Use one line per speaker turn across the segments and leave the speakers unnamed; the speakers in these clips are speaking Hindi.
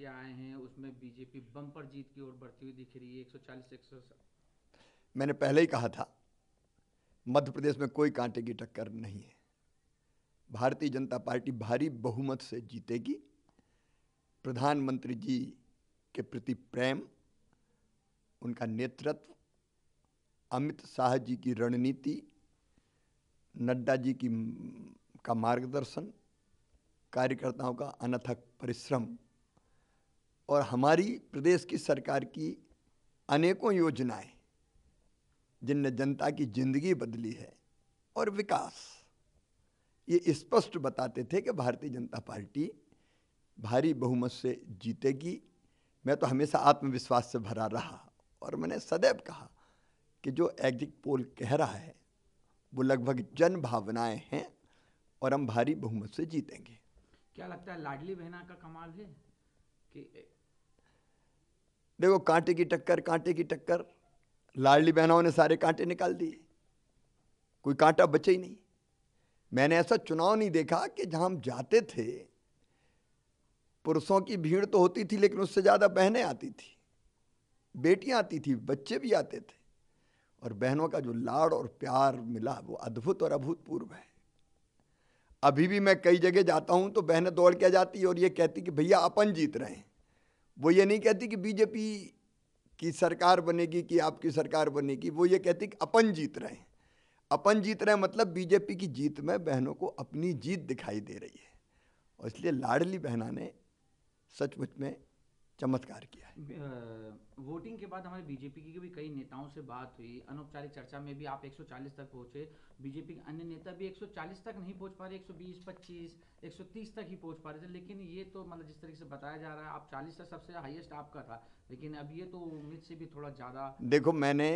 नतीजे आए हैं उसमें बीजेपी बम्पर जीत की ओर बढ़ती हुई दिख रही है 140 100।
मैंने पहले ही कहा था, मध्य प्रदेश में कोई कांटे की टक्कर नहीं है। भारतीय जनता पार्टी भारी बहुमत से जीतेगी। प्रधानमंत्री जी के प्रति प्रेम, उनका नेतृत्व, अमित शाह जी की रणनीति, नड्डा जी की का मार्गदर्शन, कार्यकर्ताओं का अनथक परिश्रम और हमारी प्रदेश की सरकार की अनेकों योजनाएं जिनने जनता की जिंदगी बदली है और विकास, ये स्पष्ट बताते थे कि भारतीय जनता पार्टी भारी बहुमत से जीतेगी। मैं तो हमेशा आत्मविश्वास से भरा रहा और मैंने सदैव कहा कि जो एग्जिट पोल कह रहा है वो लगभग जन भावनाएं हैं और हम भारी बहुमत से जीतेंगे।
क्या लगता है लाडली बहना का कमाल है कि
देखो, कांटे की टक्कर, कांटे की टक्कर, लाडली बहनों ने सारे कांटे निकाल दिए, कोई कांटा बचे ही नहीं। मैंने ऐसा चुनाव नहीं देखा कि जहां हम जाते थे पुरुषों की भीड़ तो होती थी लेकिन उससे ज्यादा बहनें आती थी, बेटियां आती थी, बच्चे भी आते थे और बहनों का जो लाड़ और प्यार मिला वो अद्भुत और अभूतपूर्व है। अभी भी मैं कई जगह जाता हूं तो बहनें दौड़ के आ जाती और ये कहती कि भैया अपन जीत रहे हैं। वो ये नहीं कहती कि बीजेपी की सरकार बनेगी कि आपकी सरकार बनेगी, वो ये कहती कि अपन जीत रहे हैं। अपन जीत रहे हैं मतलब बीजेपी की जीत में बहनों को अपनी जीत दिखाई दे रही है और इसलिए लाडली बहना ने सचमुच में चमत्कार किया है।
वोटिंग के बाद हमारे बीजेपी की भी कई नेताओं से बात हुई, अनौपचारिक चर्चा में भी आप 140 तक पहुंचे, बीजेपी के अन्य नेता भी 140 तक नहीं पहुंच पा रहे, 120 25 130 तक ही पहुंच पा रहे थे। लेकिन ये तो मतलब जिस तरीके से बताया जा रहा है आप 40 तक सबसे हाईएस्ट आपका था, लेकिन अब ये तो उम्मीद से भी थोड़ा ज़्यादा।
देखो, मैंने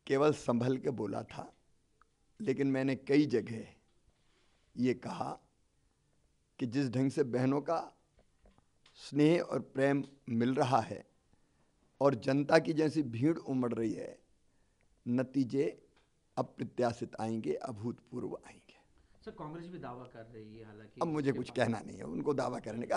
केवल संभल के बोला था लेकिन मैंने कई जगह ये कहा कि जिस ढंग से बहनों का स्नेह और प्रेम मिल रहा है और जनता की जैसी भीड़ उमड़ रही है, नतीजे अप्रत्याशित आएंगे, अभूतपूर्व आएंगे।
सर कांग्रेस भी दावा कर रही है हालांकि
अब मुझे
जिसके
कुछ
बाद
कहना नहीं है, उनको दावा करने का